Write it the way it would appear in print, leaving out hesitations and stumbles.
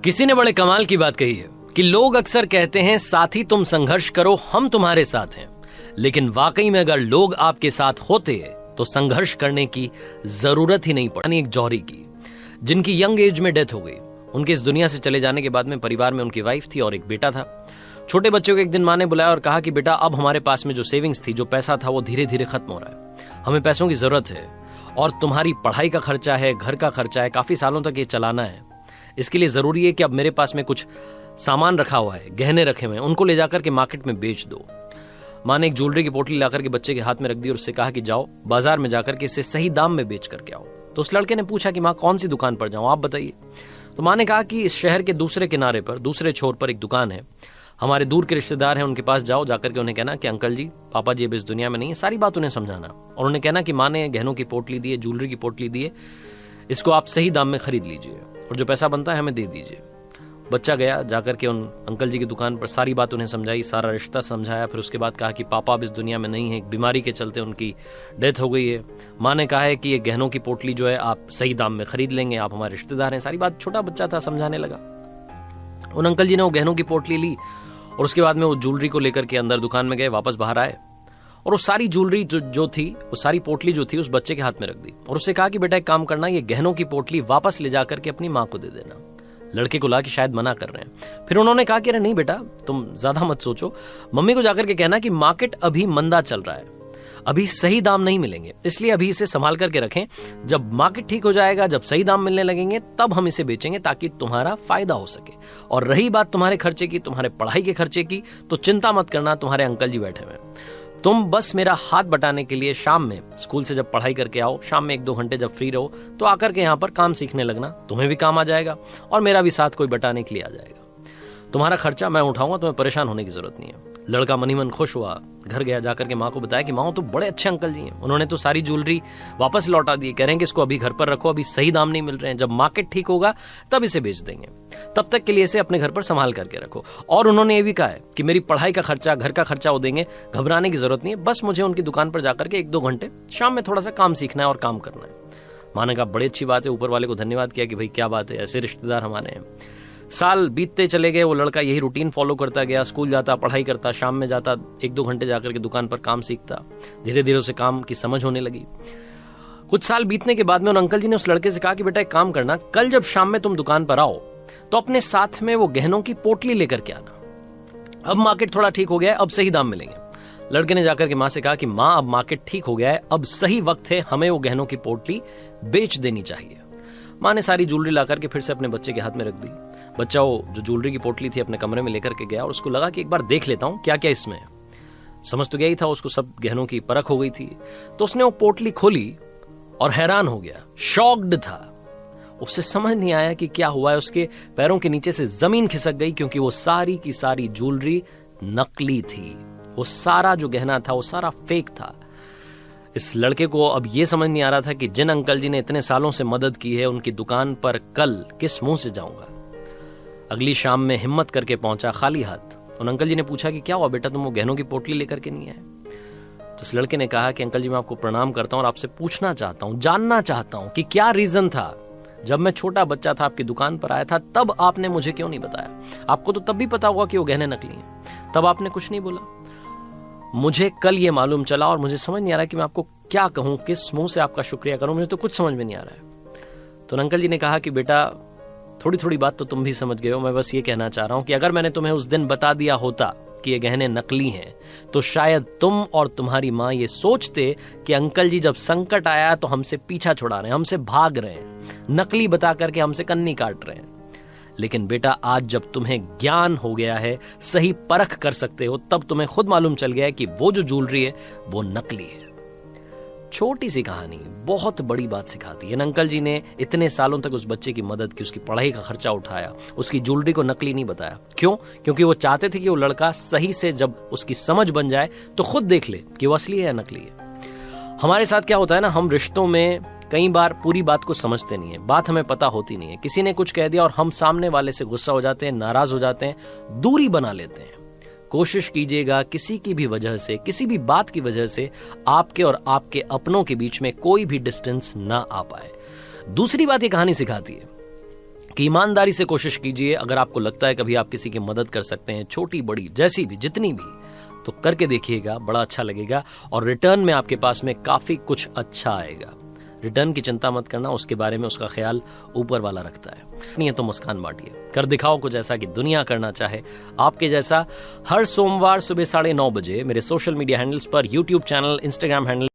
किसी ने बड़े कमाल की बात कही है कि लोग अक्सर कहते हैं साथी तुम संघर्ष करो, हम तुम्हारे साथ हैं। लेकिन वाकई में अगर लोग आपके साथ होते तो संघर्ष करने की जरूरत ही नहीं पड़ी। एक जौहरी की, जिनकी यंग एज में डेथ हो गई। उनके इस दुनिया से चले जाने के बाद में परिवार में उनकी वाइफ थी और एक बेटा था। छोटे बच्चे को एक दिन माँ ने बुलाया और कहा कि बेटा, अब हमारे पास में जो सेविंग्स थी, जो पैसा था, वो धीरे धीरे खत्म हो रहा है। हमें पैसों की जरूरत है और तुम्हारी पढ़ाई का खर्चा है, घर का खर्चा है, काफी सालों तक ये चलाना है। इसके लिए जरूरी है कि अब मेरे पास में कुछ सामान रखा हुआ है, गहने रखे हुए हैं, उनको ले जाकर के मार्केट में बेच दो। माँ ने एक ज्वेलरी की पोटली लाकर के बच्चे के हाथ में रख दी और उससे कहा कि जाओ बाजार में जाकर के इसे सही दाम में बेच करके आओ। तो उस लड़के ने पूछा कि माँ, कौन सी दुकान पर जाऊं, आप बताइए। तो माँ ने कहा कि इस शहर के दूसरे किनारे पर, दूसरे छोर पर एक दुकान है, हमारे दूर के रिश्तेदार हैं, उनके पास जाओ, जाकर के उन्हें कहना कि अंकल जी, पापा जी अब इस दुनिया में नहीं है। सारी बात उन्हें समझाना और उन्हें कहना कि माँ ने गहनों की पोटली दी है, ज्वेलरी की पोटली दी है, इसको आप सही दाम में खरीद लीजिए और जो पैसा बनता है हमें दे दीजिए। बच्चा गया, जाकर के उन अंकल जी की दुकान पर सारी बात उन्हें समझाई, सारा रिश्ता समझाया। फिर उसके बाद कहा कि पापा अब इस दुनिया में नहीं है, एक बीमारी के चलते उनकी डेथ हो गई है। माँ ने कहा है कि ये गहनों की पोटली जो है आप सही दाम में खरीद लेंगे, आप हमारे रिश्तेदार हैं। सारी बात छोटा बच्चा था, समझाने लगा। उन अंकल जी ने वो गहनों की पोटली ली और उसके बाद में वो ज्वेलरी को लेकर के अंदर दुकान में गए, वापस बाहर आए और वो सारी ज्वेलरी जो थी, वो सारी पोटली जो थी, उस बच्चे के हाथ में रख दी और उससे कहा कि बेटा एक काम करना, ये गहनों की पोटली वापस ले जाकर के अपनी माँ को दे देना। लड़के को ला कि शायद मना कर रहे हैं। फिर उन्होंने कहा कि अरे नहीं बेटा, तुम ज्यादा मत सोचो, मम्मी को जाकर के कहना कि मार्केट अभी मंदा चल रहा है, अभी सही दाम नहीं मिलेंगे, इसलिए अभी इसे संभाल करके रखें। जब मार्केट ठीक हो जाएगा, जब सही दाम मिलने लगेंगे, तब हम इसे बेचेंगे ताकि तुम्हारा फायदा हो सके। और रही बात तुम्हारे खर्चे की, तुम्हारे पढ़ाई के खर्चे की, तो चिंता मत करना, तुम्हारे अंकल जी बैठे हुए हैं। तुम बस मेरा हाथ बटाने के लिए शाम में स्कूल से जब पढ़ाई करके आओ, शाम में 1-2 घंटे जब फ्री रहो, तो आकर के यहाँ पर काम सीखने लगना, तुम्हें भी काम आ जाएगा और मेरा भी साथ कोई बटाने के लिए आ जाएगा। तुम्हारा खर्चा मैं उठाऊंगा, तुम्हें परेशान होने की जरूरत नहीं है। लड़का मनी मन खुश हुआ, घर गया, जाकर के माँ को बताया कि माँ तो बड़े अच्छे अंकल जी हैं, उन्होंने तो सारी ज्वेलरी वापस लौटा दी, कह रहे हैं कि इसको अभी घर पर रखो, अभी सही दाम नहीं मिल रहे हैं, जब मार्केट ठीक होगा तब इसे बेच देंगे, तब तक के लिए इसे अपने घर पर संभाल करके रखो। और उन्होंने ये भी कहा है कि मेरी पढ़ाई का खर्चा, घर का खर्चा वो देंगे, घबराने की जरूरत नहीं है, बस मुझे उनकी दुकान पर जाकर के 1-2 घंटे शाम में थोड़ा सा काम सीखना है और काम करना है। माँ ने कहा बड़ी अच्छी बात है, ऊपर वाले को धन्यवाद किया कि भाई क्या बात है, ऐसे रिश्तेदार हमारे हैं। साल बीतते चले गए, वो लड़का यही रूटीन फॉलो करता गया, स्कूल जाता, पढ़ाई करता, शाम में जाता, 1-2 घंटे जाकर के दुकान पर काम सीखता। धीरे धीरे उसे काम की समझ होने लगी। कुछ साल बीतने के बाद में उन अंकल जी ने उस लड़के से कहा कि बेटा एक काम करना, कल जब शाम में तुम दुकान पर आओ तो अपने साथ में वो गहनों की पोटली लेकर के आना। अब मार्केट थोड़ा ठीक हो गया है, अब सही दाम मिलेंगे। लड़के ने जाकर के माँ से कहा कि माँ अब मार्केट ठीक हो गया है, अब सही वक्त है, हमें वो गहनों की पोटली बेच देनी चाहिए। माँ ने सारी ज्वेलरी ला करके फिर से अपने बच्चे के हाथ में रख दी। बच्चा वो जो ज्वेलरी की पोटली थी अपने कमरे में लेकर के गया और उसको लगा कि एक बार देख लेता हूं क्या क्या इसमें है। समझ तो गया ही था, उसको सब गहनों की परख हो गई थी। तो उसने वो पोटली खोली और हैरान हो गया, शॉक्ड था। उससे समझ नहीं आया कि क्या हुआ है। उसके पैरों के नीचे से जमीन खिसक गई, क्योंकि वो सारी की सारी ज्वेलरी नकली थी। वो सारा जो गहना था वो सारा फेक था। इस लड़के को अब ये समझ नहीं आ रहा था कि जिन अंकल जी ने इतने सालों से मदद की है, उनकी दुकान पर कल किस मुंह से जाऊंगा। अगली शाम में हिम्मत करके पहुंचा खाली हाथ। उन अंकल जी ने पूछा कि क्या हुआ बेटा, तुम वो गहनों की पोटली लेकर के नहीं आए? तो इस लड़के ने कहा कि अंकल जी मैं आपको प्रणाम करता हूं और आपसे पूछना चाहता हूं, जानना चाहता हूं कि क्या रीजन था, जब मैं छोटा बच्चा था आपकी दुकान पर आया था, तब आपने मुझे क्यों नहीं बताया? आपको तो तब भी पता होगा कि वो गहने नकली हैं, तब आपने कुछ नहीं बोला। मुझे कल ये मालूम चला और मुझे समझ नहीं आ रहा कि मैं आपको क्या कहूं, किस मुंह से आपका शुक्रिया करूं, मुझे तो कुछ समझ में नहीं आ रहा है। तो अंकल जी ने कहा कि बेटा थोड़ी थोड़ी बात तो तुम भी समझ गए हो, मैं बस ये कहना चाह रहा हूं कि अगर मैंने तुम्हें उस दिन बता दिया होता कि ये गहने नकली हैं, तो शायद तुम और तुम्हारी माँ ये सोचते कि अंकल जी जब संकट आया तो हमसे पीछा छुड़ा रहे हैं, हमसे भाग रहे हैं, नकली बता करके हमसे कन्नी काट रहे हैं। लेकिन बेटा आज जब तुम्हें ज्ञान हो गया है, सही परख कर सकते हो, तब तुम्हें खुद मालूम चल गया है कि वो जो ज्वेलरी है वो नकली है। छोटी सी कहानी बहुत बड़ी बात सिखाती है। अंकल जी ने इतने सालों तक उस बच्चे की मदद की, उसकी पढ़ाई का खर्चा उठाया, उसकी ज्वेलरी को नकली नहीं बताया। क्यों? क्योंकि वो चाहते थे कि वो लड़का सही से जब उसकी समझ बन जाए तो खुद देख ले कि वो असली है या नकली है। हमारे साथ क्या होता है ना, हम रिश्तों में कई बार पूरी बात को समझते नहीं है, बात हमें पता होती नहीं है। किसी ने कुछ कह दिया और हम सामने वाले से गुस्सा हो जाते हैं, नाराज हो जाते हैं, दूरी बना लेते हैं। कोशिश कीजिएगा किसी की भी वजह से, किसी भी बात की वजह से आपके और आपके अपनों के बीच में कोई भी डिस्टेंस ना आ पाए। दूसरी बात ये कहानी सिखाती है कि ईमानदारी से कोशिश कीजिए। अगर आपको लगता है कभी आप किसी की मदद कर सकते हैं, छोटी बड़ी जैसी भी जितनी भी, तो करके देखिएगा, बड़ा अच्छा लगेगा और रिटर्न में आपके पास में काफी कुछ अच्छा आएगा। रिटर्न की चिंता मत करना, उसके बारे में उसका ख्याल ऊपर वाला रखता है। नहीं है तो मुस्कान बांटिए, कर दिखाओ कुछ ऐसा कि दुनिया करना चाहे आपके जैसा। हर सोमवार सुबह 9:30 बजे मेरे सोशल मीडिया हैंडल्स पर, यूट्यूब चैनल, इंस्टाग्राम हैंडल